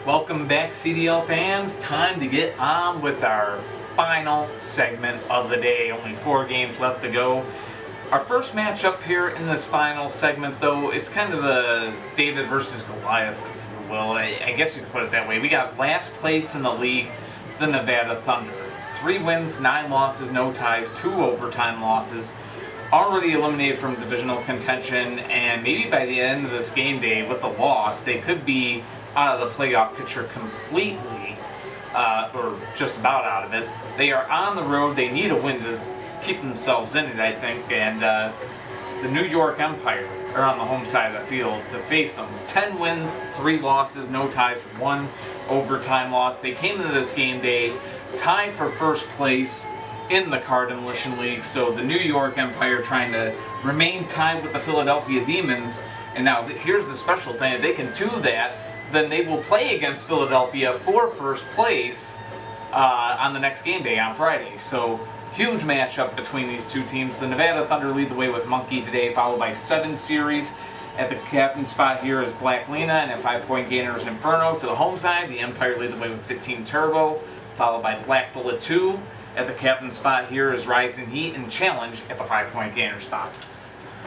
Welcome back, CDL fans. Time to get on with our final segment of the day. Only 4 games left to go. Our first matchup here in this final segment, though, it's kind of a David versus Goliath, if you will. I guess you could put it that way. We got last place in the league, the Nevada Thunder. 3 wins, 9 losses, no ties, 2 overtime losses. Already eliminated from divisional contention, and maybe by the end of this game day with the loss, they could be out of the playoff picture completely, or just about out of it. They are on the road. They need a win to keep themselves in it, I think, and the New York Empire are on the home side of the field to face them. 10 wins, 3 losses, no ties, 1 overtime loss. They came into this game day tied for first place in the Car Demolition League, so the New York Empire trying to remain tied with the Philadelphia Demons. And now here's the special thing: if they can do that, then they will play against Philadelphia for first place on the next game day on Friday. So huge matchup between these two teams. The Nevada Thunder lead the way with Monkey today, followed by 7 series. At the captain spot here is Black Lena, and at 5-point gainer is Inferno. To the home side, the Empire lead the way with 15 Turbo, followed by Black Bullet 2. At the captain spot here is Rising Heat and Challenge at the 5-point gainer spot.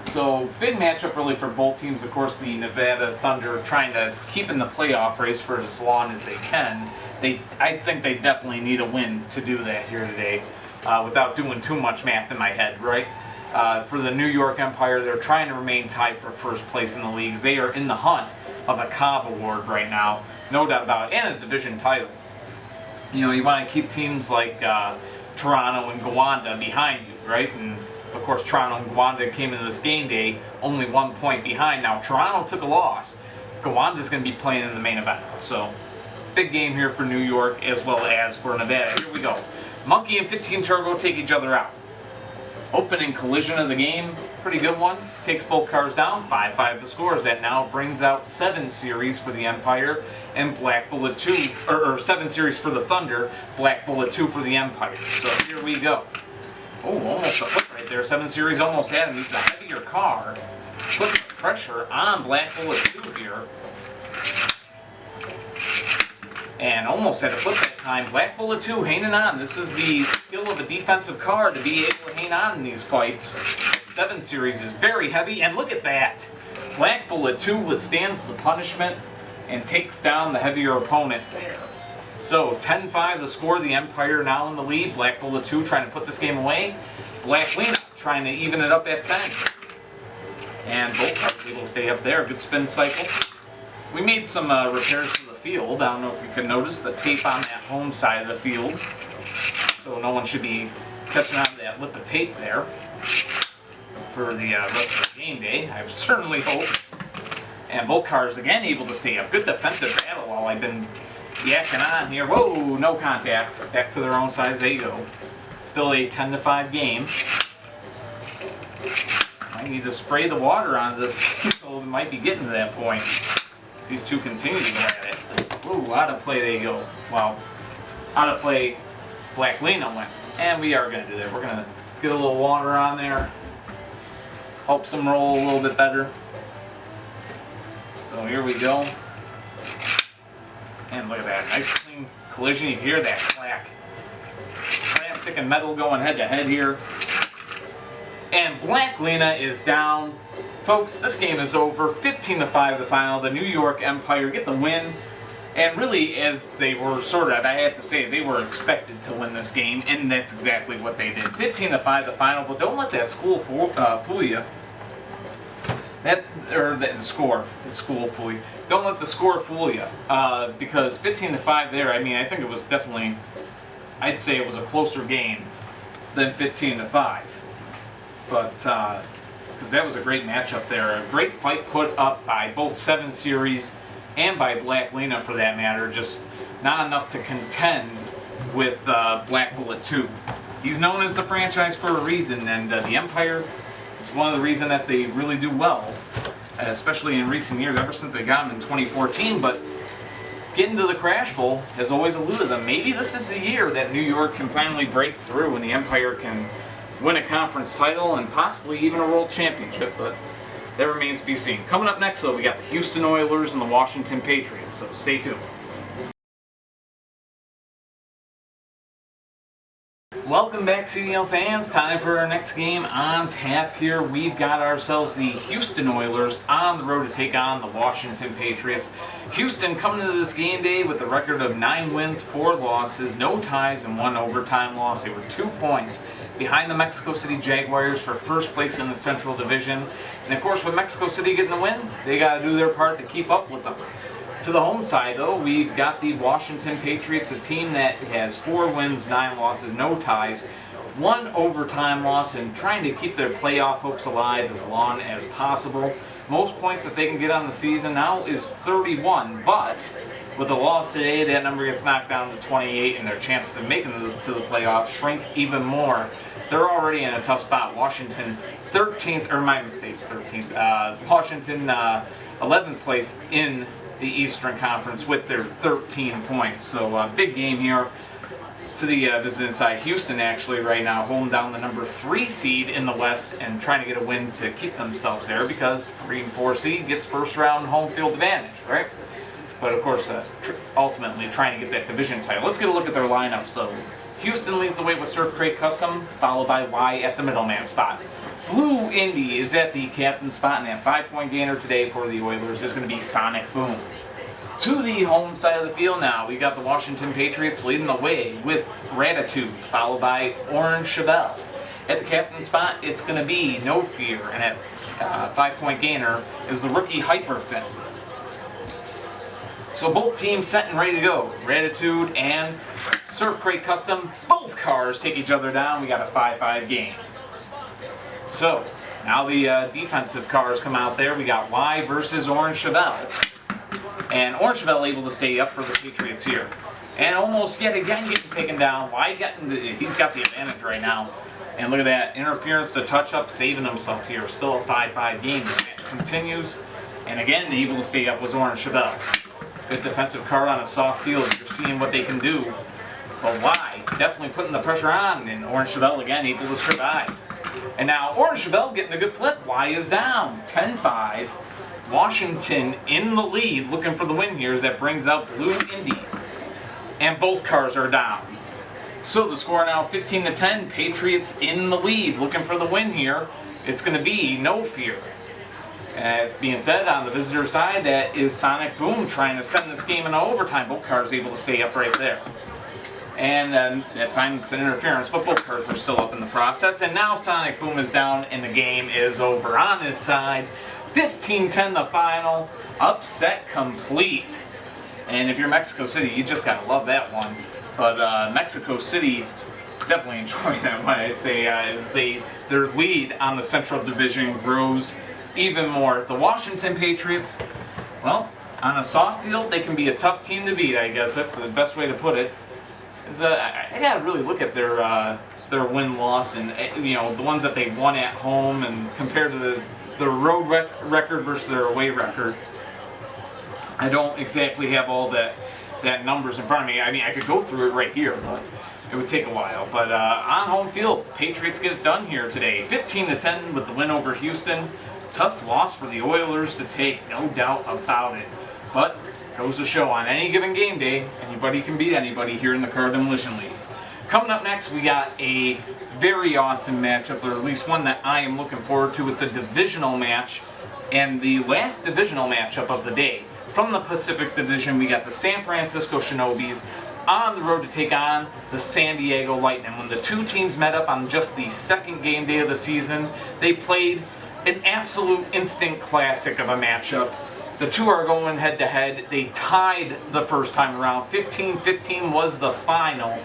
So big matchup really for both teams. Of course, the Nevada Thunder trying to keep in the playoff race for as long as they can. I think they definitely need a win to do that here today, without doing too much math in my head, right? For the New York Empire, they're trying to remain tied for first place in the leagues. They are in the hunt of a Cobb Award right now, no doubt about it, and a division title. You know, you want to keep teams like Toronto and Gowanda behind you, right? And of course, Toronto and Gowanda came into this game day only 1 point behind. Now, Toronto took a loss. Gowanda's going to be playing in the main event. So, big game here for New York as well as for Nevada. Here we go. Monkey and 15 Turbo take each other out. Opening collision of the game, pretty good one. Takes both cars down, 5-5 the scores. That now brings out 7 series for the Empire and Black Bullet 2, or 7 series for the Thunder, Black Bullet 2 for the Empire. So here we go. Oh, almost a flip right there. 7 series almost had him. He's a heavier car. Putting the pressure on Black Bullet 2 here. And almost had a flip that time. Black Bullet 2 hanging on. This is the skill of a defensive car to be able to hang on in these fights. 7 series is very heavy, and look at that. Black Bullet 2 withstands the punishment and takes down the heavier opponent there. So 10-5 the score. The Empire now in the lead. Black Bullet 2 trying to put this game away. Black Lena trying to even it up at 10. And both cars able to stay up there. Good spin cycle. We made some repairs to the field. I don't know if you can notice the tape on that home side of the field. So no one should be catching on to that lip of tape there for the rest of the game day. I certainly hope. And both cars again able to stay up. Good defensive battle while I've been yakking on here. Whoa, no contact. Back to their own size they go. Still a 10-5 game. I need to spray the water onto the field. It might be getting to that point. These two continue to go at it. Ooh, out of play they go. Well, out of play Black Lena went. And we are going to do that. We're going to get a little water on there. Helps them roll a little bit better. So here we go. And look at that. Nice clean collision. You hear that clack. Plastic and metal going head to head here. And Black Lena is down. Folks, this game is over. 15-5 the final. The New York Empire get the win. And really, as they were sort of, I have to say, they were expected to win this game, and that's exactly what they did. 15-5 the final, but don't let that school fool you. The school fool you. Don't let the score fool you, because 15-5 there, I mean, I think it was definitely, I'd say it was a closer game than 15-5. But, because that was a great matchup there. A great fight put up by both 7 series and by Black Lena for that matter. Just not enough to contend with Black Bullet 2. He's known as the franchise for a reason, and the Empire is one of the reasons that they really do well, especially in recent years, ever since they got him in 2014. But getting to the Crash Bowl has always eluded them. Maybe this is the year that New York can finally break through and the Empire can win a conference title and possibly even a world championship, but that remains to be seen. Coming up next, though, we got the Houston Oilers and the Washington Patriots, so stay tuned. Welcome back, CDL fans. Time for our next game on tap here. We've got ourselves the Houston Oilers on the road to take on the Washington Patriots. Houston coming into this game day with a record of 9 wins, 4 losses, no ties, and 1 overtime loss. They were 2 points behind the Mexico City Jaguars for first place in the Central Division. And of course, with Mexico City getting a win, they got to do their part to keep up with them. To the home side, though, we've got the Washington Patriots, a team that has 4 wins, 9 losses, no ties, 1 overtime loss, and trying to keep their playoff hopes alive as long as possible. Most points that they can get on the season now is 31, but with the loss today, that number gets knocked down to 28, and their chances of making it to the playoffs shrink even more. They're already in a tough spot. Washington 13th, or my mistake, 13th. Washington 11th place in the Eastern Conference with their 13 points. So big game here to the visiting side. Houston actually right now holding down the number 3 seed in the West and trying to get a win to keep themselves there, because 3 and 4 seed gets first round home field advantage, right? But of course, ultimately trying to get that division title. Let's get a look at their lineup. So Houston leads the way with Surf Crate Custom, followed by Y at the middleman spot. Blue Indy is at the captain spot, and that 5-point gainer today for the Oilers is going to be Sonic Boom. To the home side of the field now, we got the Washington Patriots leading the way with Gratitude, followed by Orange Chevelle. At the captain spot, it's going to be No Fear, and at 5-point gainer is the rookie Hyperfin. So both teams set and ready to go. Gratitude and Surf Crate Custom, both cars take each other down. We got a 5-5 game. So, now the defensive cars come out there. We got Y versus Orange Chevelle. And Orange Chevelle able to stay up for the Patriots here. And almost yet again getting taken down. Y he's got the advantage right now. And look at that, interference to touch up, saving himself here. Still a 5-5 game. This match continues. And again, able to stay up was Orange Chevelle. Good defensive car on a soft field. You're seeing what they can do. But Y definitely putting the pressure on. And Orange Chevelle again able to survive. And now Orange Chevelle getting a good flip. Y is down 10-5. Washington in the lead, looking for the win here, as that brings out Blue Indy. And both cars are down. So the score now 15-10. Patriots in the lead, looking for the win here. It's going to be No Fear. Being said, on the visitor side, that is Sonic Boom trying to send this game into overtime. Both cars able to stay up right there. And at times it's an interference, but both cars were still up in the process. And now Sonic Boom is down and the game is over. On his side, 15-10 the final, upset complete. And if you're Mexico City, you just gotta love that one. But Mexico City definitely enjoying that one. I'd say as their lead on the Central Division grows even more. The Washington Patriots, well, on a soft field, they can be a tough team to beat, I guess. That's the best way to put it. I gotta really look at their win-loss and the ones that they won at home and compared to the road record versus their away record. I don't exactly have all that numbers in front of me. I mean, I could go through it right here, but it would take a while. But on home field, Patriots get it done here today. 15-10 with the win over Houston. Tough loss for the Oilers to take, no doubt about it. But goes to show on any given game day, anybody can beat anybody here in the Car Demolition League. Coming up next, we got a very awesome matchup, or at least one that I am looking forward to. It's a divisional match, and the last divisional matchup of the day. From the Pacific Division, we got the San Francisco Shinobis on the road to take on the San Diego Lightning. When the two teams met up on just the second game day of the season, they played an absolute instant classic of a matchup. The two are going head-to-head. They tied the first time around. 15-15 was the final.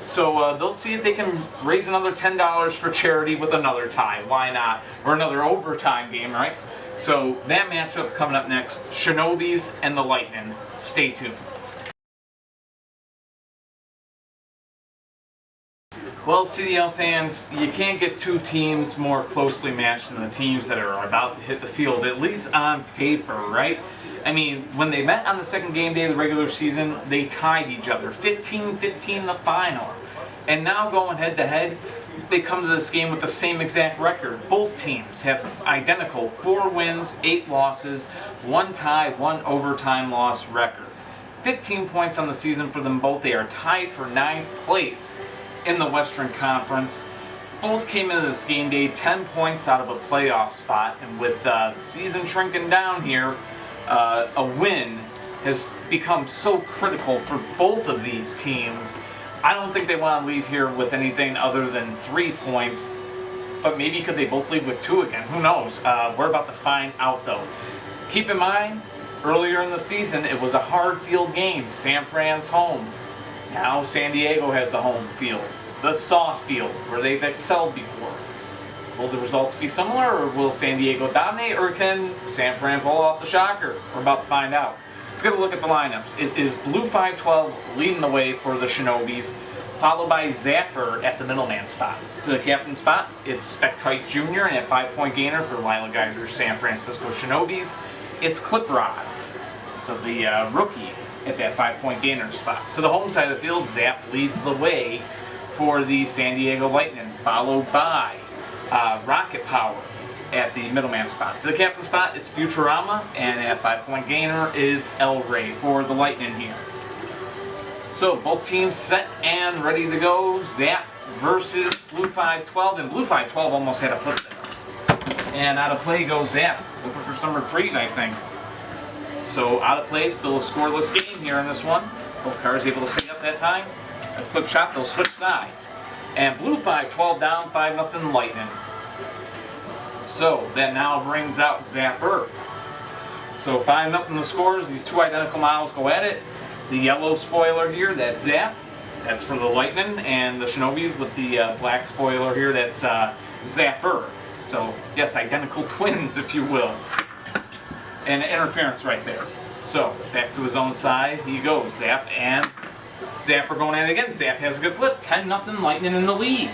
So they'll see if they can raise another $10 for charity with another tie. Why not? Or another overtime game, right? So that matchup coming up next. Shinobis and the Lightning. Stay tuned. Well, CDL fans, you can't get two teams more closely matched than the teams that are about to hit the field, at least on paper, right? I mean, when they met on the second game day of the regular season, they tied each other. 15-15 the final. And now going head-to-head, they come to this game with the same exact record. Both teams have identical 4 wins, 8 losses, 1 tie, 1 overtime loss record. 15 points on the season for them both. They are tied for 9th place. in the Western Conference. Both came into this game day 10 points out of a playoff spot, and with the season shrinking down here, a win has become so critical for both of these teams. I don't think they want to leave here with anything other than 3 points, but maybe could they both leave with 2 again? Who knows? We're about to find out though. Keep in mind, earlier in the season, it was a hard field game. San Fran's home. Now San Diego has the home field, the soft field, where they've excelled before. Will the results be similar, or will San Diego dominate, or can San Fran pull off the shocker? We're about to find out. Let's get a look at the lineups. It is Blue 512 leading the way for the Shinobis, followed by Zapper at the middleman spot. To the captain spot, it's Spectite Jr. and a 5-point gainer for Lila Geyser's San Francisco Shinobis. It's Cliprod, so the rookie, at that 5-point gainer spot. To the home side of the field, Zap leads the way for the San Diego Lightning, followed by Rocket Power at the middleman spot. To the captain spot, it's Futurama, and at 5-point gainer is El Rey for the Lightning here. So both teams set and ready to go. Zap versus Blue 512, and Blue 512 almost had a flip there. And out of play goes Zap, looking for some reprieve, I think. So out of play, still a scoreless game here in this one. Both cars able to stay up that time. A flip shot, they'll switch sides. And Blue 512 down 5-0 Lightning. So that now brings out Zapper. So 5-0 the scores. These two identical models go at it. The yellow spoiler here, that's Zap. That's for the Lightning. And the Shinobis with the black spoiler here, that's Zapper. So yes, identical twins, if you will. And interference right there. So back to his own side he goes. Zap and Zapper going at it again. Zap has a good flip. 10-0 Lightning in the lead.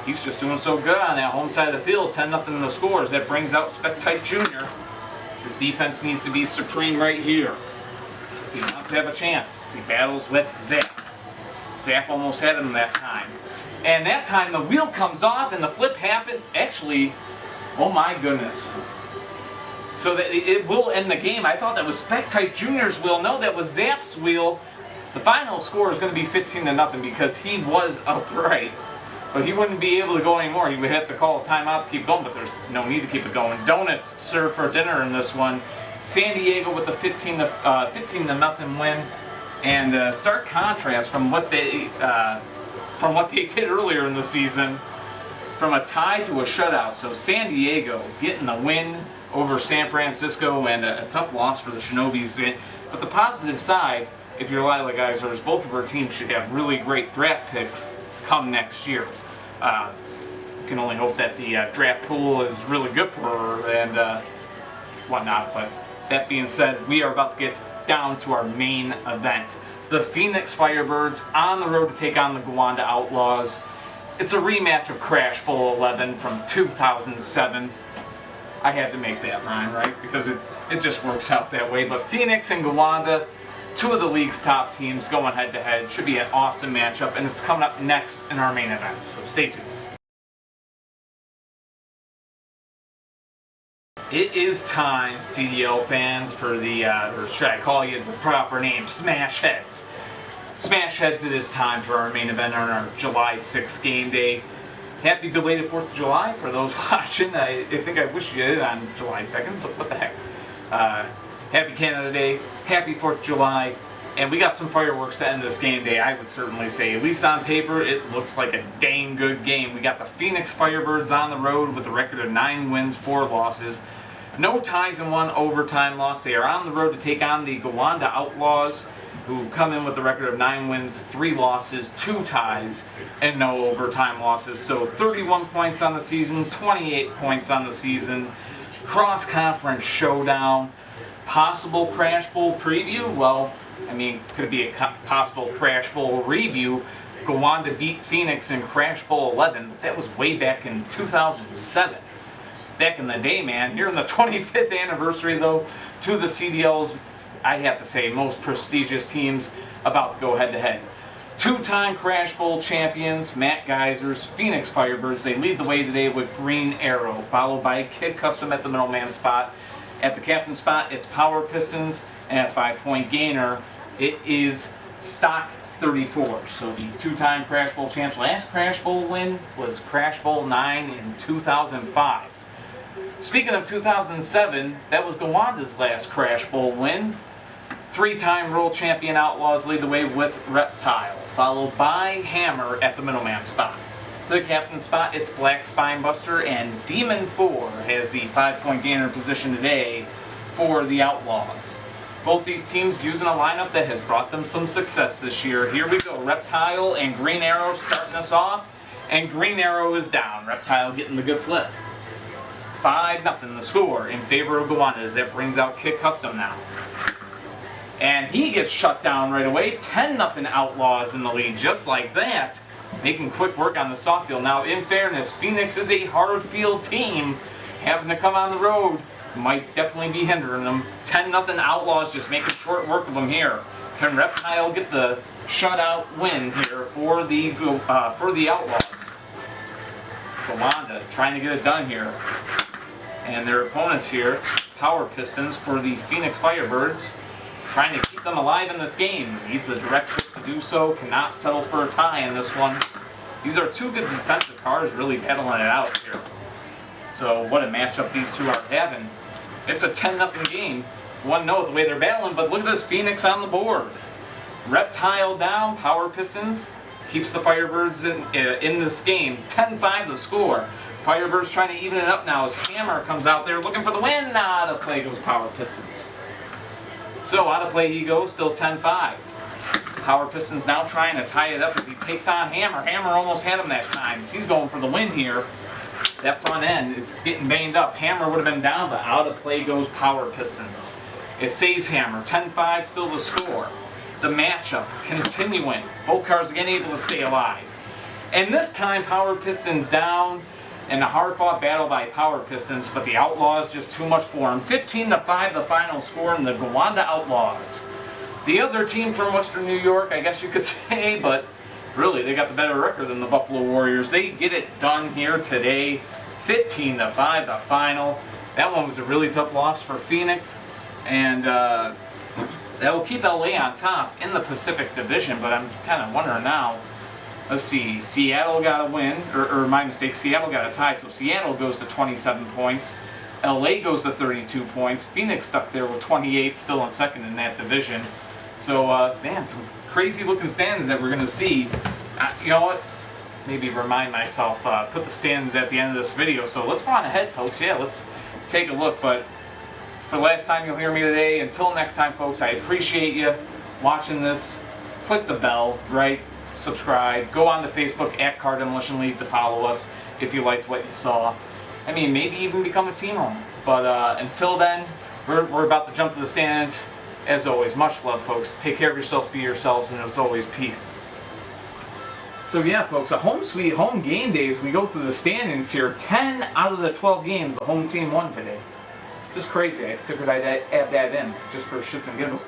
He's just doing so good on that home side of the field. 10-0 in the scores. That brings out Spectite Jr. His defense needs to be supreme right here. He wants to have a chance. He battles with Zap. Zap almost had him that time. And that time the wheel comes off and the flip happens. Actually, oh my goodness. So that it will end the game. I thought that was Spectite Jr.'s wheel. No, that was Zap's wheel. The final score is going to be 15-0 because he was upright. But he wouldn't be able to go anymore. He would have to call a timeout to keep going, but there's no need to keep it going. Donuts served for dinner in this one. San Diego with the 15-0 win. And stark contrast from what they did earlier in the season, from a tie to a shutout. So San Diego getting the win over San Francisco, and a tough loss for the Shinobis. But the positive side, if you're Lila Geysers, both of our teams should have really great draft picks come next year. You can only hope that the draft pool is really good for her and whatnot. But that being said, we are about to get down to our main event. The Phoenix Firebirds on the road to take on the Gowanda Outlaws. It's a rematch of Crash Bowl 11 from 2007. I had to make that rhyme, right? Because it just works out that way. But Phoenix and Gowanda, two of the league's top teams going head to head. Should be an awesome matchup, and it's coming up next in our main event, so stay tuned. It is time, CDL fans, for the, or should I call you the proper name, Smash Heads. Smash Heads, it is time for our main event on our July 6th game day. Happy belated 4th of July for those watching. I think I wish you did on July 2nd, but what the heck. Happy Canada Day, happy 4th of July, and we got some fireworks to end this game day, I would certainly say. At least on paper, it looks like a dang good game. We got the Phoenix Firebirds on the road with a record of 9 wins, 4 losses. No ties and 1 overtime loss. They are on the road to take on the Gowanda Outlaws, who come in with a record of 9 wins, 3 losses, 2 ties, and no overtime losses. So 31 points on the season, 28 points on the season. Cross-conference showdown. Possible Crash Bowl preview? Well, I mean, could it be a possible Crash Bowl review? Gowanda beat Phoenix in Crash Bowl 11. That was way back in 2007. Back in the day, man. Here in the 25th anniversary, though, to the CDL's, I have to say, most prestigious teams about to go head-to-head. 2-time Crash Bowl champions, Matt Geysers, Phoenix Firebirds. They lead the way today with Green Arrow, followed by Kid Custom at the middleman spot. At the captain spot, it's Power Pistons, and at 5-point gainer, it is Stock 34. So the two-time Crash Bowl champs. Last Crash Bowl win was Crash Bowl 9 in 2005. Speaking of 2007, that was Gowanda's last Crash Bowl win. Three-time world champion Outlaws lead the way with Reptile, followed by Hammer at the middleman spot. To the captain spot, it's Black Spinebuster, and Demon 4 has the 5-point gainer position today for the Outlaws. Both these teams using a lineup that has brought them some success this year. Here we go, Reptile and Green Arrow starting us off, and Green Arrow is down. Reptile getting the good flip. 5-0 the score in favor of Gowanda as that brings out Kit Custom now. And he gets shut down right away. 10-0 Outlaws in the lead, just like that. Making quick work on the soft field. Now, in fairness, Phoenix is a hard field team. Having to come on the road might definitely be hindering them. 10-0 Outlaws just making short work of them here. Can Reptile get the shutout win here for the Outlaws? Gowanda trying to get it done here. And their opponents here, Power Pistons for the Phoenix Firebirds, trying to keep them alive in this game. Needs a direct hit to do so, cannot settle for a tie in this one. These are two good defensive cars really battling it out here. So what a matchup these two are having. It's a 10-0 game. 1-0 the way they're battling, but look at this Phoenix on the board. Reptile down, Power Pistons keeps the Firebirds in this game. 10-5 the score. Firebirds trying to even it up now as Hammer comes out there looking for the win. Out of play goes Power Pistons. So out of play he goes, still 10-5. Power Pistons now trying to tie it up as he takes on Hammer. Hammer almost had him that time. So he's going for the win here. That front end is getting banged up. Hammer would have been down, but out of play goes Power Pistons. It saves Hammer. 10-5 still the score. The matchup continuing. Both cars again able to stay alive. And this time Power Pistons down. And a hard-fought battle by Power Pistons, but the Outlaws just too much for them. 15-5 the final score in the Gowanda Outlaws. The other team from Western New York, I guess you could say, but really they got the better record than the Buffalo Warriors. They get it done here today. 15-5 the final. That one was a really tough loss for Phoenix, and that will keep LA on top in the Pacific Division, but I'm kind of wondering now. Let's see, Seattle got a win, or my mistake, Seattle got a tie, so Seattle goes to 27 points. LA goes to 32 points. Phoenix stuck there with 28, still in second in that division. So, man, some crazy looking standings that we're going to see. You know what? Maybe remind myself, put the standings at the end of this video. So let's go on ahead, folks. Yeah, let's take a look. But for the last time you'll hear me today, until next time, folks, I appreciate you watching this. Click the bell, right? Subscribe, go on to Facebook at Car Demolition League to follow us if you liked what you saw. I mean, maybe even become a team owner. But until then, we're about to jump to the stands. As always, much love, folks. Take care of yourselves, be yourselves, and as always, peace. So yeah, folks, a home sweet home game days. We go through the standings here. 10 out of the 12 games the home team won today. Just crazy. I figured I'd add that in just for shits and giggles.